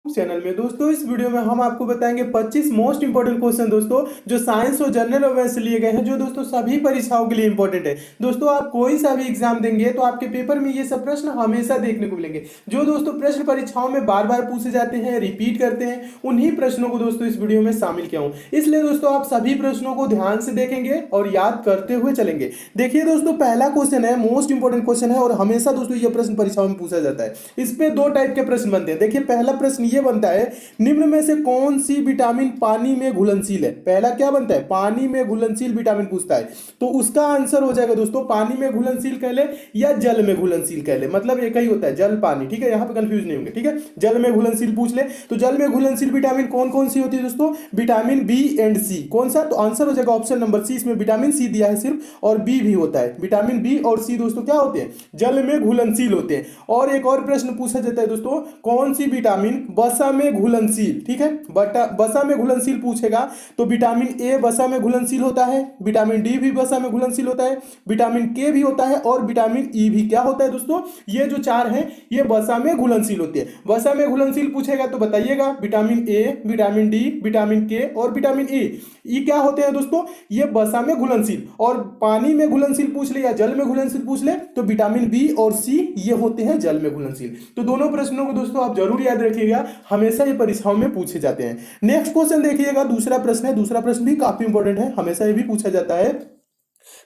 Channel में दोस्तों इस वीडियो में हम आपको बताएंगे 25 मोस्ट इंपोर्टेंट क्वेश्चन दोस्तों जो साइंस और जनरल अवेयरनेस से लिए गए हैं, जो दोस्तों सभी परीक्षाओं के लिए इंपॉर्टेंट है। दोस्तों आप कोई सा भी एग्जाम देंगे तो आपके पेपर में ये सब प्रश्न हमेशा देखने को मिलेंगे। जो दोस्तों प्रश्न परीक्षाओं में बार बार पूछे जाते हैं, रिपीट करते हैं, उन्हीं प्रश्नों को दोस्तों इस वीडियो में शामिल किया हूं। इसलिए दोस्तों आप सभी प्रश्नों को ध्यान से देखेंगे और याद करते हुए चलेंगे। देखिए दोस्तों, पहला क्वेश्चन है, मोस्ट इंपोर्टेंट क्वेश्चन है और हमेशा दोस्तों यह प्रश्न परीक्षाओं में पूछा जाता है। इस पे दो टाइप के प्रश्न बनते हैं। देखिए पहला प्रश्न ये बनता है, निम्न में से कौन सी विटामिन पानी में घुलनशील है। पहला क्या बनता है, पानी में घुलनशील विटामिन पूछता है, तो उसका आंसर हो जाएगा दोस्तों पानी में घुलनशील कह ले या जल में घुलनशील कह ले, मतलब एक ही होता है जल पानी। ठीक है, यहां पे कंफ्यूज नहीं होंगे। ठीक है, जल में घुलनशील पूछ ले तो जल में घुलनशील विटामिन कौन कौन सी होती है दोस्तों, विटामिन बी एंड सी। कौन सा, तो आंसर हो जाएगा ऑप्शन नंबर सी। इसमें विटामिन सी दिया है सिर्फ और बी भी होता है। विटामिन बी और सी दोस्तों क्या होते हैं, जल में घुलनशील होते हैं। और एक और प्रश्न पूछा जाता है दोस्तों, कौन सी विटामिन वसा में घुलनशील। ठीक है, वसा में घुलनशील पूछेगा तो विटामिन ए वसा में घुलनशील होता है, विटामिन डी भी वसा में घुलनशील होता है, विटामिन के भी होता है और विटामिन ई भी क्या होता है दोस्तों, ये जो चार हैं ये वसा में घुलनशील होते हैं। वसा में घुलनशील पूछेगा तो बताइएगा vitamin A, vitamin D, vitamin के और विटामिन ई क्या होते हैं दोस्तों, ये वसा में घुलनशील। और पानी में घुलनशील पूछ ले या जल में घुलनशील पूछ ले तो विटामिन बी और सी ये होते हैं जल में घुलनशील। तो दोनों प्रश्नों को दोस्तों आप जरूर याद रखिएगा, हमेशा ये परीक्षाओं में पूछे जाते हैं। नेक्स्ट क्वेश्चन देखिएगा, दूसरा प्रश्न है। दूसरा प्रश्न भी काफी इंपॉर्टेंट है, हमेशा ये भी पूछा जाता है।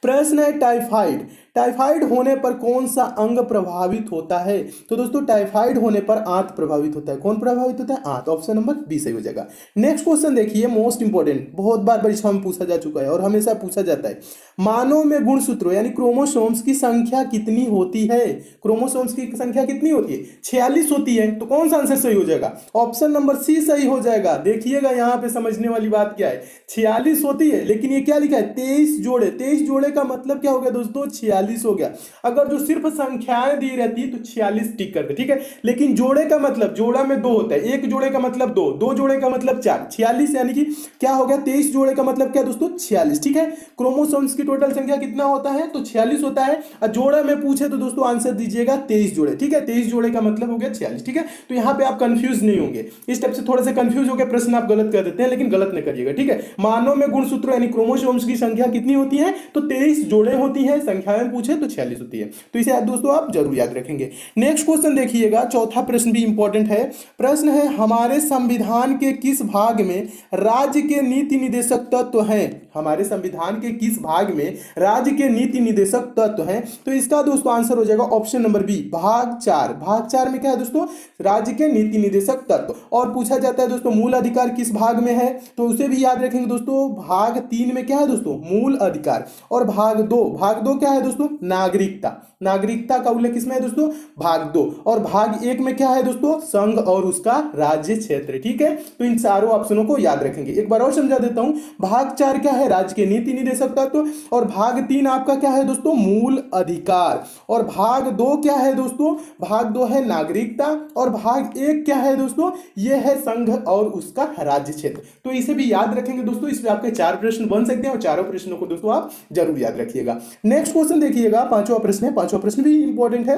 प्रश्न है टाइफाइड, टाइफाइड होने पर कौन सा अंग प्रभावित होता है। तो दोस्तों टाइफाइड होने पर आंत प्रभावित होता है। कौन प्रभावित होता है, आंत। ऑप्शन नंबर बी सही हो जाएगा। नेक्स्ट क्वेश्चन देखिए, मोस्ट इंपोर्टेंट, बहुत बार परीक्षा में पूछा जा चुका है और हमेशा पूछा जाता है। मानव में गुणसूत्रों यानी क्रोमोसोम्स की संख्या कितनी होती है। क्रोमोसोम्स की संख्या कितनी होती है, 46 होती है। तो कौन सा आंसर सही हो जाएगा, ऑप्शन नंबर सी सही हो जाएगा। देखिएगा यहाँ पे समझने वाली बात क्या है, 46 होती है लेकिन ये क्या लिखा है, 23 जोड़े। 23 जोड़े का मतलब क्या हो गया दोस्तों, 46 हो गया। अगर जो सिर्फ संख्याएं दी रहती तो 46 टिक करते। ठीक है, लेकिन जोड़े का मतलब, जोड़ा में दो होता है, एक जोड़े का मतलब दो, दो जोड़े का मतलब चार, 46 यानी कि क्या हो गया, 23 जोड़े का मतलब क्या दोस्तों, 46। ठीक है, क्रोमोसोम्स की टोटल संख्या कितना होता है, तो 46 होता है। और जोड़ा में पूछे तो दोस्तों आंसर दीजिएगा 23 जोड़े। ठीक है, 23 जोड़े का मतलब हो गया 46। ठीक है, तो यहां पे आप कंफ्यूज नहीं होंगे। इस टाइप से थोड़े से कंफ्यूज हो गए प्रश्न आप गलत कर देते हैं, लेकिन गलत नहीं करिएगा। ठीक है, मानव में गुणसूत्रों यानी क्रोमोसोम्स की संख्या कितनी होती है, तो 23 जोड़े होती है, संख्याएं पूछे तो 46 होती है। तो इसे दोस्तों आप जरूर याद रखेंगे। नेक्स्ट क्वेश्चन देखिएगा, चौथा प्रश्न भी इंपॉर्टेंट है। प्रश्न है, हमारे संविधान के किस भाग में राज्य के नीति निदेशक तत्व हैं। हमारे संविधान के किस भाग में राज्य के नीति निदेशक तत्व हैं। तो इसका दोस्तों आंसर हो जाएगा ऑप्शन नंबर बी, भाग 4। भाग 4 में क्या है दोस्तों, राज्य के नीति निदेशक तत्व। और पूछा जाता है दोस्तों मूल अधिकार किस भाग में है, तो उसे भी याद रखेंगे दोस्तों। भाग 3 में क्या है दोस्तों, मूल अधिकार। और भाग 2 क्या है दोस्तों, नागरिकता। नागरिकता का उल्लेख किसमें है दोस्तों, भाग 2। और भाग 1 में क्या है दोस्तों, संघ और उसका राज्य क्षेत्र। ठीक है, तो इन चारों ऑप्शनों को याद रखेंगे। एक बार और समझा देता हूं, भाग 4 क्या है, राज्य के नीति निदेशक तत्व। और भाग 3 आपका क्या है दोस्तों, मूल अधिकार। और भाग 2 क्या है दोस्तों, भाग 2 है नागरिकता। और भाग 1 क्या है दोस्तों, यह है संघ और उसका राज्य क्षेत्र। तो इसे भी याद रखेंगे दोस्तों, इसमें आपके 4 प्रश्न बन सकते हैं और चारों प्रश्नों को दोस्तों आप जरूर याद रखिएगा। नेक्स्ट क्वेश्चन देखिएगा, पांचवा प्रश्न है। पांचवा प्रश्न भी इंपॉर्टेंट है।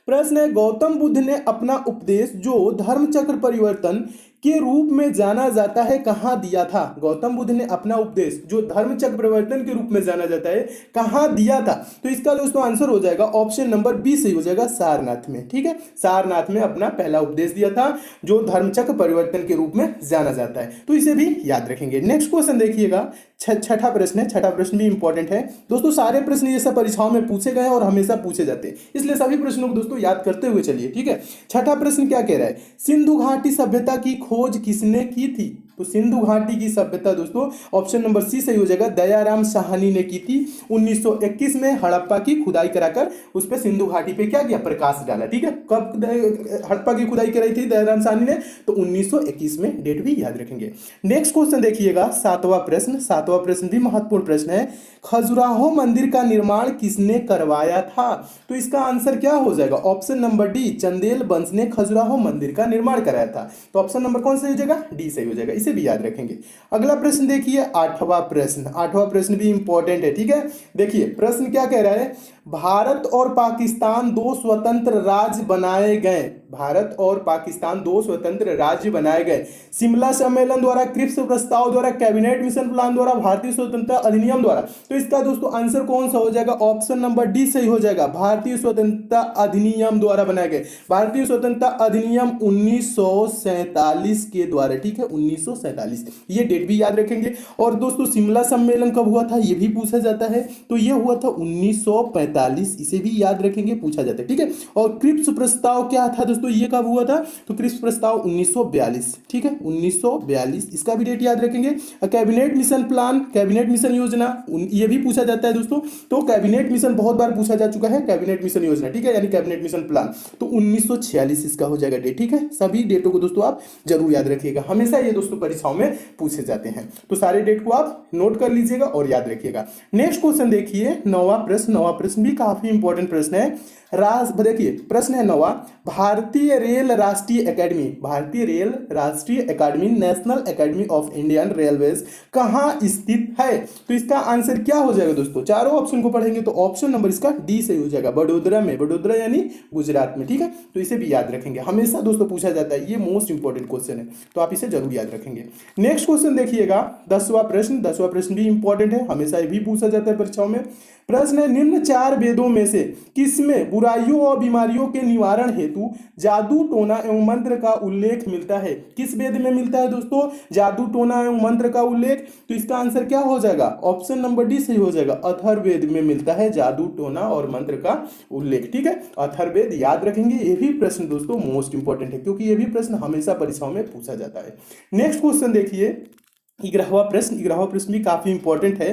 प्रश्न है, गौतम बुद्ध ने अपना उपदेश जो धर्म चक्र परिवर्तन के रूप में जाना जाता है कहां दिया था। गौतम बुद्ध ने अपना उपदेश जो धर्म चक्र परिवर्तन के रूप में जाना जाता है कहां दिया था। तो इसका दोस्तों आंसर हो जाएगा ऑप्शन नंबर बी सही हो जाएगा, सारनाथ में। ठीक है, सारनाथ में अपना पहला उपदेश दिया था जो धर्म चक्र परिवर्तन के रूप में जाना जाता है। तो इसे भी याद रखेंगे। नेक्स्ट क्वेश्चन देखिएगा, छठा प्रश्न है। छठा प्रश्न भी इंपॉर्टेंट है दोस्तों। सारे प्रश्न ये सब परीक्षाओं में पूछे गए और हमेशा पूछे जाते हैं, इसलिए सभी प्रश्नों को दोस्तों याद करते हुए चलिए। ठीक है, छठा प्रश्न क्या कह रहा है, सिंधु घाटी सभ्यता की खोज किसने की थी। तो सिंधु घाटी की सभ्यता दोस्तों ऑप्शन नंबर सी सही हो जाएगा, दयाराम साहनी ने की थी। 1921 में हड़प्पा की खुदाई कराकर उस पर सिंधु घाटी पे क्या किया, प्रकाश डाला। ठीक है, कब हड़प्पा की खुदाई कराई थी दयाराम साहनी ने, तो 1921 में, डेट भी याद रखेंगे। नेक्स्ट क्वेश्चन देखिएगा, सातवां प्रश्न। सातवां प्रश्न भी महत्वपूर्ण प्रश्न है। खजुराहो मंदिर का निर्माण किसने करवाया था। तो इसका आंसर क्या हो जाएगा, ऑप्शन नंबर डी, चंदेल वंश ने खजुराहो मंदिर का निर्माण कराया था। तो ऑप्शन नंबर कौन सही हो जाएगा, डी सही हो जाएगा। इसे भी याद रखेंगे। अगला प्रश्न देखिए, आठवां प्रश्न। आठवां प्रश्न भी इंपॉर्टेंट है। ठीक है, देखिए प्रश्न क्या कह रहा है, भारत और पाकिस्तान दो स्वतंत्र राज्य बनाए गए। भारत और पाकिस्तान दो स्वतंत्र राज्य बनाए गए। शिमला सम्मेलन द्वारा, क्रिप्स प्रस्ताव द्वारा, कैबिनेट मिशन प्लान द्वारा, भारतीय स्वतंत्रता अधिनियम द्वारा। तो इसका दोस्तों आंसर कौन सा हो जाएगा? ऑप्शन नंबर डी सही हो जाएगा। भारतीय स्वतंत्रता अधिनियम द्वारा बनाए गए। भारतीय स्वतंत्रता अधिनियम 1947 के द्वारा, ठीक है, 1947। ये डेट भी याद रखेंगे। और दोस्तों शिमला सम्मेलन कब हुआ था ये भी पूछा जाता है, तो ये हुआ था 1945, इसे भी याद रखेंगे, पूछा जाता है, ठीक है। और क्रिप्स प्रस्ताव क्या था दोस्तों, ये कब हुआ था? तो क्रिप्स प्रस्ताव 1942, ठीक है, 1942, इसका भी डेट याद रखेंगे। Cabinet mission plan, cabinet mission योजना, ये भी पूछा जाता है दोस्तों। तो कैबिनेट मिशन बहुत बार पूछा जा चुका है, कैबिनेट मिशन योजना, ठीक है, यानी कैबिनेट मिशन प्लान, तो 1946 इसका हो जाएगा डेट, ठीक है। सभी डेटों को दोस्तों आप जरूर याद रखिएगा, हमेशा ये दोस्तों परीक्षाओं में पूछे जाते हैं, तो सारे डेट को आप नोट कर लीजिएगा और याद रखिएगा। नेक्स्ट क्वेश्चन देखिए, नौवां प्रश्न। नौवां प्रश्न भी काफी इंपॉर्टेंट प्रश्न है। देखिए प्रश्न है नौवां, भारतीय रेल राष्ट्रीय एकेडमी, भारतीय रेल राष्ट्रीय academy, national academy of Indian railways कहाँ स्थित है? तो इसका आंसर क्या हो जाएगा दोस्तों? चारों ऑप्शन को पढ़ेंगे तो ऑप्शन नंबर इसका डी सही हो जाएगा, बड़ोदरा में, बड़ोदरा यानी गुजरात में, ठीक है। तो इसे भी याद रखेंगे, हमेशा दोस्तों पूछा जाता है, ये मोस्ट इंपॉर्टेंट क्वेश्चन है, तो आप इसे जरूर याद रखेंगे। नेक्स्ट क्वेश्चन देखिएगा, 10वां प्रश्न। 10वां प्रश्न भी इंपॉर्टेंट है, हमेशा ये भी पूछा जाता है परीक्षाओं में। प्रश्न है, निम्न चार वेदों में से किसमें बुराइयों और बीमारियों के निवारण हेतु जादू टोना एवं मंत्र का उल्लेख मिलता है? किस वेद में मिलता है दोस्तों जादू टोना एवं मंत्र का उल्लेख? तो इसका आंसर क्या हो जाएगा? ऑप्शन नंबर डी सही हो जाएगा, अथर्ववेद में मिलता है जादू टोना और मंत्र का उल्लेख, ठीक है। अथर्ववेद याद रखेंगे, ये भी प्रश्न दोस्तों मोस्ट इंपॉर्टेंट है, क्योंकि ये भी प्रश्न हमेशा परीक्षाओं में पूछा जाता है। नेक्स्ट क्वेश्चन देखिए, 11वां प्रश्न। 11वां प्रश्न भी काफी इंपॉर्टेंट है।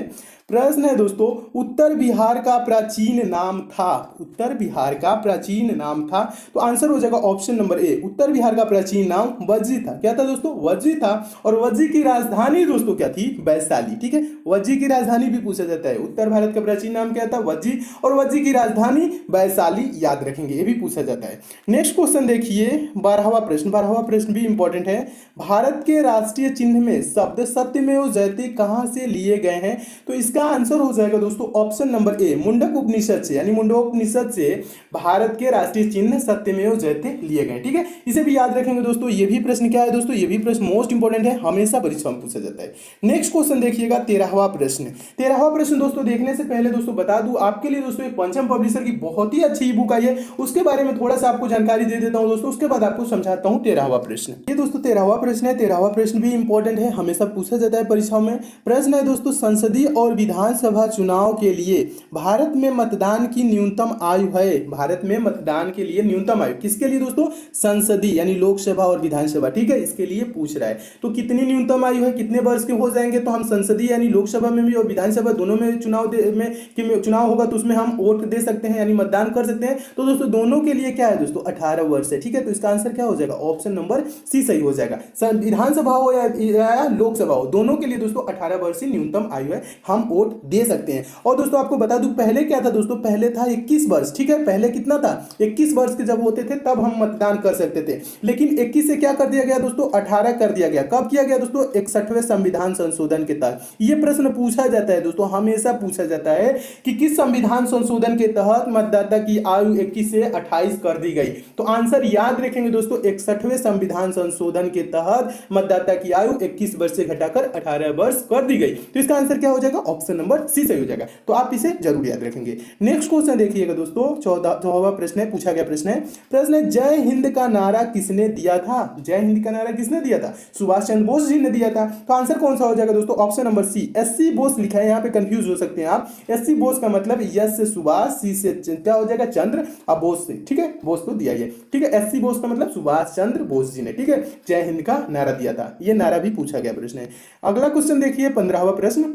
प्रश्न है दोस्तों, उत्तर बिहार का प्राचीन नाम था, उत्तर बिहार का प्राचीन नाम था। तो आंसर हो जाएगा ऑप्शन नंबर ए, उत्तर बिहार का प्राचीन नाम वज्जी था। क्या था दोस्तों? वज्जी था। और वज्जी की राजधानी दोस्तों क्या थी? वैशाली, ठीक है। वज्जी की राजधानी भी पूछा जाता है, उत्तर भारत का प्राचीन नाम क्या था? वज्जी, और वज्जी की राजधानी वैशाली, याद रखेंगे, ये भी पूछा जाता है। नेक्स्ट क्वेश्चन देखिए, 12वां प्रश्न। 12वां प्रश्न भी इंपॉर्टेंट है। भारत के राष्ट्रीय चिन्ह में शब्द सत्यमेव जयते कहां से लिए गए हैं? तो इसका आंसर हो जाएगा दोस्तों ऑप्शन नंबर ए, मुंडक उपनिषद से, यानी मुंडकोपनिषद से भारत के राष्ट्रीय चिन्ह सत्यमेव जयते लिए गए, ठीक है। इसे भी याद रखेंगे दोस्तों। ये भी प्रश्न क्या है दोस्तों? ये भी प्रश्न मोस्ट इंपॉर्टेंट है, हमेशा परीक्षा में पूछा जाता है। नेक्स्ट क्वेश्चन देखिएगा, 13वां प्रश्न। 13वां प्रश्न दोस्तों देखने से पहले दोस्तों बता दूं आपके लिए दोस्तों, एक पंचम पब्लिशर की बहुत ही अच्छी ई बुक आई है, उसके बारे में थोड़ा सा आपको जानकारी दे देता हूं दोस्तों, उसके बाद आपको समझाता हूं 13वां प्रश्न। ये दोस्तों 13वां प्रश्न है। 13वां प्रश्न भी इंपॉर्टेंट है, हमेशा पूछा जाता है परीक्षाओं में। प्रश्न है दोस्तों, संसदीय और विधानसभा चुनाव के लिए भारत में मतदान की न्यूनतम आयु है? भारत में मतदान के लिए न्यूनतम आयु किसके लिए दोस्तों? संसदीय यानी लोकसभा और विधानसभा, ठीक है, इसके लिए पूछ रहा है। तो कितनी न्यूनतम आयु है, कितने वर्ष के हो जाएंगे? तो हम संसदीय यानी लोकसभा में भी और विधानसभा दोनों में चुनाव होगा तो उसमें हम वोट दे सकते हैं, यानी मतदान कर सकते हैं। तो दोस्तों दोनों के लिए क्या है दोस्तों? 18 वर्ष है, ठीक है। तो इसका आंसर क्या हो जाएगा? ऑप्शन नंबर सी सही हो जाएगा। विधानसभा हो या लोकसभा हो, दोनों के लिए दोस्तों 18 वर्ष की न्यूनतम आयु है, हम वोट दे सकते हैं। और दोस्तों आपको बता दूं पहले क्या था दोस्तों? पहले था 21 वर्ष, ठीक है। पहले कितना था? 21 वर्ष के जब होते थे तब हम मतदान कर सकते थे, लेकिन 21 से क्या कर दिया गया दोस्तों? 18 कर दिया गया। कब किया गया दोस्तों? 61वें संविधान संशोधन के तहत। यह प्रश्न पूछा जाता है दोस्तों, हमेशा पूछा जाता है कि किस संविधान संशोधन के तहत मतदाता की आयु 21 से 28 कर दी गई? तो आंसर याद रखेंगे दोस्तों, 61वें संविधान संशोधन के तहत मतदाता की आयु 21 वर्ष से घटाकर 18 वर्ष कर दी गई। तो इसका आंसर क्या हो जाएगा? ऑप्शन नंबर सी सही हो जाएगा। तो आप इसे जरूर याद रखेंगे। नेक्स्ट क्वेश्चन देखिएगा दोस्तों, 14वां प्रश्न है, पूछा गया प्रश्न है जय हिंद का नारा किसने दिया था? जय हिंद का नारा किसने दिया था? सुभाष चंद्र बोस जी ने दिया था। तो आंसर कौन सा हो जाएगा दोस्तों? Option number C, SC Bose लिखा है, यहाँ पे कंफ्यूज हो सकते हैं आप। एससी बोस का मतलब यस से सुभाष, सी से क्या हो जाएगा? चंद्र, अब बोस से, ठीक है, बोस को दिया, ठीक है। एससी बोस का मतलब सुभाष चंद्र बोस जी ने, ठीक है, जय हिंद का नारा दिया था। ये नारा भी पूछा गया प्रश्न है। अगला क्वेश्चन देखिए, 15वां प्रश्न।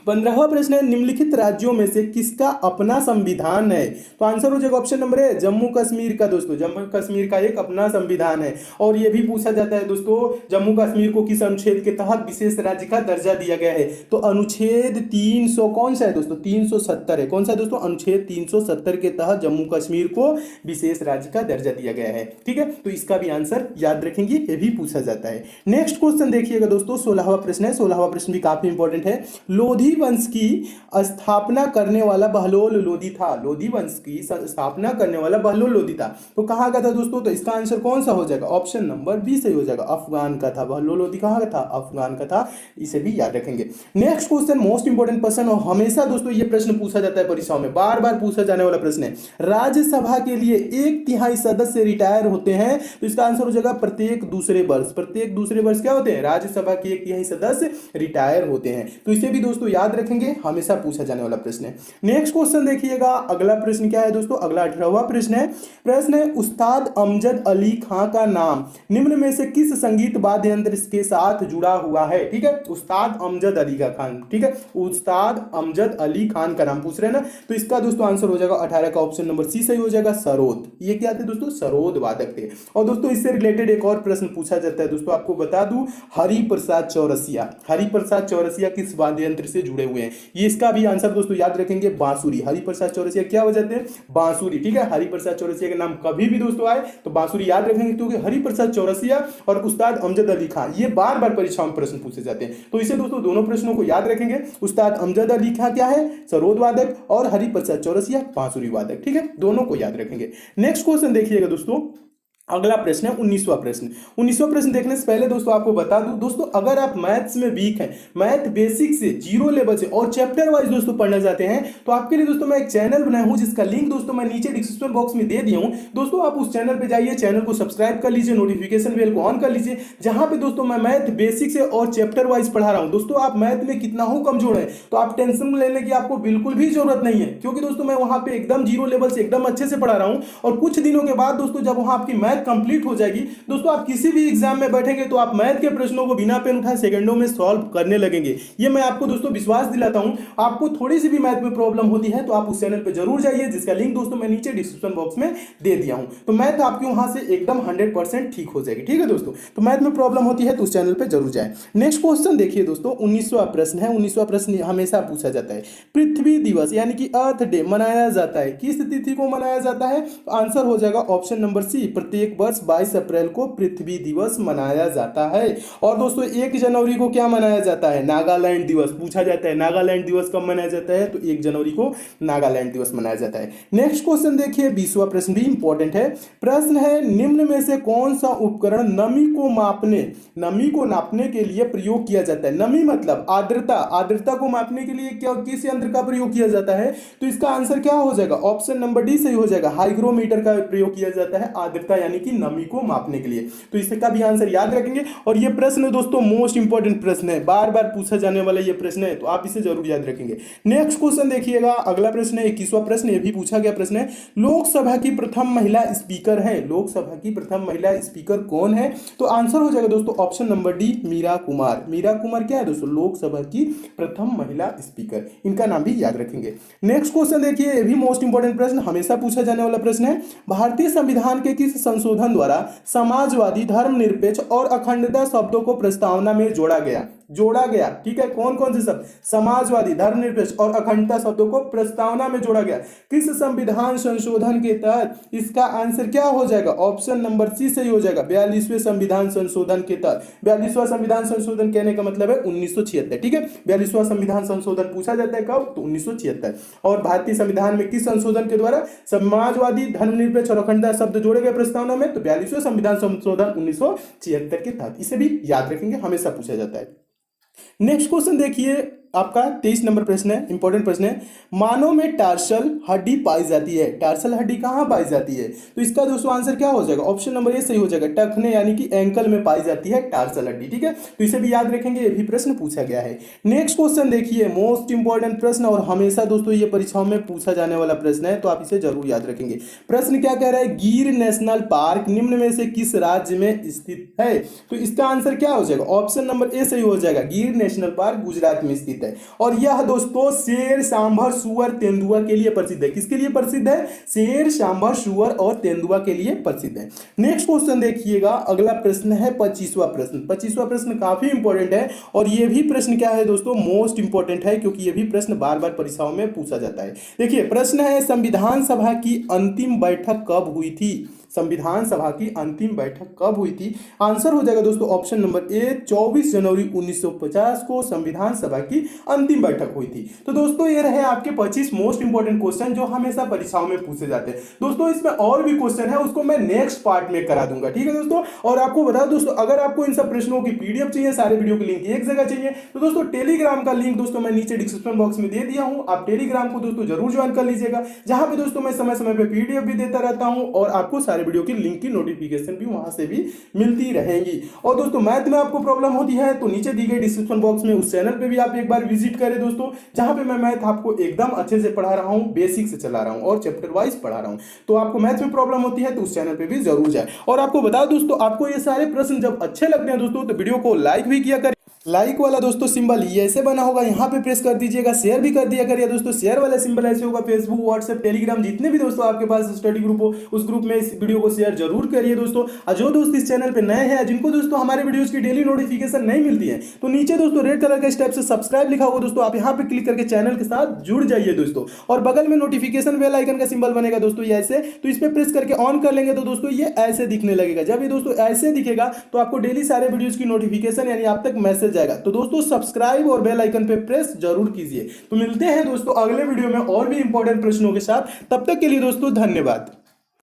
15वां प्रश्न है, निम्नलिखित राज्यों में से किसका अपना संविधान है? तो आंसर हो जाएगा option number A, Jammu Kashmir का दोस्तों। जम्मू कश्मीर का एक अपना संविधान है। और यह भी पूछा जाता है दोस्तों, जम्मू कश्मीर को किस अनुच्छेद के तहत विशेष राज्य का दर्जा दिया गया है? तो अनुच्छेद 300 कौन सा है दोस्तों? 370 है। कौन सा दोस्तों? अनुच्छेद 370 के तहत जम्मू कश्मीर को विशेष राज्य का दर्जा दिया गया है, ठीक है। तो इसका भी आंसर याद रखेंगे, ये भी पूछा जाता है। नेक्स्ट क्वेश्चन देखिएगा दोस्तों, 16वां प्रश्न है। 16वां प्रश्न भी काफी इंपॉर्टेंट है। लोधी वंश की स्थापना करने वाला बहलोल लोदी था। लोदी वंश की स्थापना करने वाला बहलोल लोदी था। तो कहाँ का था दोस्तों? तो इसका आंसर कौन सा हो जाएगा? ऑप्शन नंबर बी सही हो जाएगा, अफगान का था। बहलोल लोदी कहाँ का था? अफगान का था। इसे भी याद रखेंगे। Next question most important question, और हमेशा दोस्तों ये प्रश्न पूछा जाता है परीक्षाओं में, बार बार पूछा जाने वाला प्रश्न है। राज्यसभा के लिए 1/3 सदस्य रिटायर होते हैं, तो इसका आंसर हो जाएगा प्रत्येक दूसरे वर्ष। प्रत्येक दूसरे वर्ष क्या होते हैं? राज्यसभा के 1/3 सदस्य रिटायर होते हैं। तो इसे भी दोस्तों याद रखेंगे, हमेशा पूछा जाने वाला प्रश्न है। नेक्स्ट क्वेश्चन देखिएगा, अगला प्रश्न क्या है दोस्तों? अगला 18वां प्रश्न है। प्रश्न है उस्ताद अमजद अली खां का नाम निम्न में से किस संगीत वाद्य यंत्र के साथ जुड़ा हुआ है? ठीक है, उस्ताद अमजद अली का खान, ठीक है, उस्ताद अमजद अली खान का नाम पूछ रहे हैं ना। तो इसका दोस्तों आंसर हो जाएगा 18 का ऑप्शन नंबर सी सही हो जाएगा, सरोद। ये क्या थे दोस्तों? सरोद वादक थे। और दोस्तों इससे रिलेटेड एक और प्रश्न पूछा जाता है दोस्तों, आपको बता दूं, हरिप्रसाद चौरसिया। हरिप्रसाद चौरसिया किस वाद्य यंत्र से जुड़े हुए हैं? ये इसका भी आंसर दोस्तों याद रखेंगे, बांसुरी। हरिप्रसाद चौरसिया क्या हो जाते हैं? बांसुरी। ठीक है, हरिप्रसाद चौरसिया के नाम कभी भी दोस्तों आए तो बांसुरी याद रखेंगे, क्योंकि हरिप्रसाद चौरसिया और उस्ताद अमजद अली खान ये बार बार परीक्षाओं में प्रश्न पूछे जाते हैं। तो इसे दोस्तों दोनों प्रश्नों को याद रखेंगे। उस्ताद अमजद अली खान क्या है? सरोद वादक, और हरिप्रसाद चौरसिया बांसुरी वादक। ठीक है, दोनों को याद रखेंगे। नेक्स्ट क्वेश्चन देखिएगा दोस्तों, अगला प्रश्न है 19वां प्रश्न। 19वां प्रश्न देखने से पहले दोस्तों आपको बता दूं दोस्तों, अगर आप मैथ्स में वीक हैं, मैथ बेसिक से, जीरो लेवल से और चैप्टर वाइज दोस्तों पढ़ना चाहते हैं, तो आपके लिए दोस्तों मैं एक चैनल बनाया हूं, जिसका लिंक दोस्तों मैं नीचे डिस्क्रिप्शन बॉक्स में दे दिया हूं। दोस्तों आप उस चैनल पे जाइए, चैनल को सब्सक्राइब कर लीजिए, नोटिफिकेशन बेल को ऑन कर लीजिए, जहां पे दोस्तों मैं मैथ बेसिक से और चैप्टर वाइज पढ़ा रहा हूं। दोस्तों आप मैथ में कितना हो कमजोर है तो आप टेंशन लेने की आपको बिल्कुल भी जरूरत नहीं है, क्योंकि दोस्तों मैं वहां पे एकदम जीरो लेवल से एकदम अच्छे से पढ़ा रहा हूं। और कुछ दिनों के बाद दोस्तों जब वहां आपकी मैथ कंप्लीट हो जाएगी दोस्तों, आप किसी भी एग्जाम में बैठेंगे तो आप मैथ के प्रश्नों को बिना पेन उठाए सेकंडों में सॉल्व करने लगेंगे। ये मैं आपको दोस्तों विश्वास दिलाता हूं। आपको थोड़ी सी भी मैथ में प्रॉब्लम होती है तो आप उस चैनल पे जरूर जाइए, जिसका लिंक दोस्तों मैं नीचे डिस्क्रिप्शन बॉक्स में दे दिया हूं। तो मैथ आपकी वहां से एकदम 100% ठीक हो जाएगी। ठीक है दोस्तों, तो मैथ में प्रॉब्लम होती है तो उस चैनल पे जरूर जाए। नेक्स्ट क्वेश्चन देखिए दोस्तों, 19वां प्रश्न है। 19वां प्रश्न हमेशा पूछा जाता है, पृथ्वी दिवस यानी कि अर्थ डे मनाया जाता है, किस तिथि को मनाया जाता है? तो आंसर हो जाएगा ऑप्शन नंबर सी, प्रत्येक वर्ष 22 अप्रैल को पृथ्वी दिवस मनाया जाता है। और दोस्तों 1 जनवरी को क्या मनाया जाता है? नागालैंड दिवस। पूछा जाता है नागालैंड दिवस कब मनाया जाता है? तो 1 जनवरी को नागालैंड दिवस मनाया जाता है। नेक्स्ट क्वेश्चन देखिए, 20वां प्रश्न भी इंपॉर्टेंट है। प्रश्न है निम्न में से कौन सा उपकरण नमी को नापने के लिए प्रयोग किया जाता है? नमी मतलब आर्द्रता। आर्द्रता को मापने के लिए क्या किस यंत्र का प्रयोग किया जाता है? तो इसका आंसर क्या हो जाएगा? ऑप्शन नंबर डी सही हो जाएगा, हाइग्रोमीटर का प्रयोग किया जाता है आर्द्रता यानी कि नमी को मापने के लिए। तो इसका भी आंसर याद रखेंगे। और ये प्रश्न दोस्तों मोस्ट इंपोर्टेंट प्रश्न है, बार बार पूछा जाने वाला ये प्रश्न है, तो आप इसे जरूर याद रखेंगे। नेक्स्ट क्वेश्चन देखिएगा, अगला प्रश्न है 21वां प्रश्न, ये भी पूछा गया प्रश्न है। लोकसभा की प्रथम महिला स्पीकर है, लोकसभा की प्रथम महिला स्पीकर कौन है? तो आंसर हो जाएगा दोस्तों option number D, Meera Kumar. Meera Kumar क्या है दोस्तों? लोकसभा की प्रथम महिला स्पीकर, इनका नाम भी याद रखेंगे। नेक्स्ट क्वेश्चन देखिए, ये भी मोस्ट इंपोर्टेंट प्रश्न, हमेशा पूछा जाने वाला प्रश्न है। भारतीय संविधान के किस संशोधन द्वारा समाजवादी, धर्मनिरपेक्ष और अखंडता शब्दों को प्रस्तावना में जोड़ा गया? ठीक है, कौन कौन से शब्द? समाजवादी, धर्मनिरपेक्ष और अखंडता शब्दों को प्रस्तावना में जोड़ा गया। किस संविधान संशोधन के तहत? इसका आंसर क्या हो जाएगा? ऑप्शन नंबर सी सही हो जाएगा, 42वें संविधान संशोधन के तहत। 42वां संविधान संशोधन कहने का मतलब है 1976। ठीक है, 42वां संविधान संशोधन पूछा जाता है कब? तो 1976। और भारतीय संविधान में किस संशोधन के द्वारा समाजवादी, धर्मनिरपेक्ष और अखंडता शब्द जोड़े गए प्रस्तावना में? तो 42वें संविधान संशोधन 1976 के तहत। इसे भी याद रखेंगे, हमेशा पूछा जाता है। नेक्स्ट क्वेश्चन देखिए, आपका 23 नंबर प्रश्न है, इंपॉर्टेंट प्रश्न है। मानव में टार्सल हड्डी पाई जाती है, टार्सल हड्डी कहां पाई जाती है? तो इसका दोस्तों आंसर क्या हो जाएगा? ऑप्शन नंबर ए सही हो जाएगा, टखने यानी कि एंकल में पाई जाती है टार्सल हड्डी। ठीक है, तो इसे भी याद रखेंगे, ये भी प्रश्न पूछा गया है। नेक्स्ट क्वेश्चन देखिए, मोस्ट इंपॉर्टेंट प्रश्न और हमेशा दोस्तों ये परीक्षाओं में पूछा जाने वाला प्रश्न है, तो आप इसे जरूर याद रखेंगे। प्रश्न क्या कह रहा है? गिर नेशनल पार्क निम्न में से किस राज्य में स्थित है? तो इसका आंसर क्या हो जाएगा? ऑप्शन नंबर ए सही हो जाएगा, गिर नेशनल पार्क गुजरात में स्थित है। और यह दोस्तों शेर, सांभर, सुअर, तेंदुआ के लिए प्रसिद्ध है। किसके लिए प्रसिद्ध है? शेर, सांभर, सुअर और तेंदुआ के लिए प्रसिद्ध है। नेक्स्ट क्वेश्चन देखिएगा, अगला प्रश्न है 25वां प्रश्न। 25वां प्रश्न काफी इंपॉर्टेंट है, और यह भी प्रश्न क्या है दोस्तों? मोस्ट इंपॉर्टेंट है, क्योंकि यह भी प्रश्न बार बार परीक्षाओं में पूछा जाता है। देखिए प्रश्न है, संविधान सभा की अंतिम बैठक कब हुई थी? संविधान सभा की अंतिम बैठक कब हुई थी? आंसर हो जाएगा दोस्तों ऑप्शन नंबर ए 24 जनवरी 1950 को संविधान सभा की अंतिम बैठक हुई थी। तो दोस्तों ये रहे आपके 25 मोस्ट इंपोर्टेंट क्वेश्चन जो हमेशा परीक्षाओं में पूछे जाते हैं। दोस्तों इसमें और भी क्वेश्चन है, उसको मैं नेक्स्ट पार्ट में करा दूंगा, ठीक है दोस्तों। और आपको बता दोस्तों, अगर आपको इन सब प्रश्नों की पीडीएफ चाहिए, सारे वीडियो की लिंक एक जगह चाहिए, तो दोस्तों टेलीग्राम का लिंक दोस्तों मैं नीचे डिस्क्रिप्शन बॉक्स में दे दिया हूं। आप टेलीग्राम को दोस्तों जरूर ज्वाइन कर लीजिएगा, जहां पे दोस्तों मैं समय समय पे पीडीएफ भी देता रहता हूं और आपको सारे वीडियो की लिंक की नोटिफिकेशन भी वहां से भी मिलती रहेंगी। और दोस्तों मैथ में आपको प्रॉब्लम होती है तो नीचे दी गई डिस्क्रिप्शन बॉक्स में उस चैनल पे भी आप एक बार विजिट करें दोस्तों, जहां पे मैं मैथ आपको एकदम अच्छे से पढ़ा रहा हूं, बेसिक से चला रहा हूं और चैप्टर वाइज पढ़ा रहा हूं। तो आपको मैथ में प्रॉब्लम होती है तो उस चैनल पे भी जरूर जाए। और आपको बता दोस्तों, आपको ये सारे प्रश्न जब अच्छे लगते हैं दोस्तों तो वीडियो को लाइक भी किया करें। लाइक वाला दोस्तों सिंबल ये ऐसे बना होगा, यहाँ पे प्रेस कर दीजिएगा, शेयर भी कर दिया करिए दोस्तों। शेयर वाला सिंबल ऐसे होगा, फेसबुक व्हाट्सएप टेलीग्राम जितने भी दोस्तों आपके पास स्टडी ग्रुप हो उस ग्रुप में इस वीडियो को शेयर जरूर करिए दोस्तों। और जो दोस्त इस चैनल पे नए हैं, जिनको दोस्तों हमारे वीडियोस की डेली नोटिफिकेशन नहीं मिलती है, तो नीचे दोस्तों रेड कलर के स्टेप से सब्सक्राइब लिखा होगा दोस्तों, आप यहाँ पे क्लिक करके चैनल के साथ जुड़ जाइए दोस्तों। और बगल में नोटिफिकेशन बेल आइकन का सिंबल बनेगा दोस्तों ये ऐसे, तो इस पर प्रेस करके ऑन कर लेंगे तो दोस्तों ये ऐसे दिखने लगेगा। जब ये दोस्तों ऐसे दिखेगा तो आपको डेली सारे वीडियोस की नोटिफिकेशन यानी आप तक मैसेज जाएगा। तो दोस्तों सब्सक्राइब और बेल आइकन पे प्रेस जरूर कीजिए। तो मिलते हैं दोस्तों अगले वीडियो में और भी इंपॉर्टेंट प्रश्नों के साथ। तब तक के लिए दोस्तों धन्यवाद।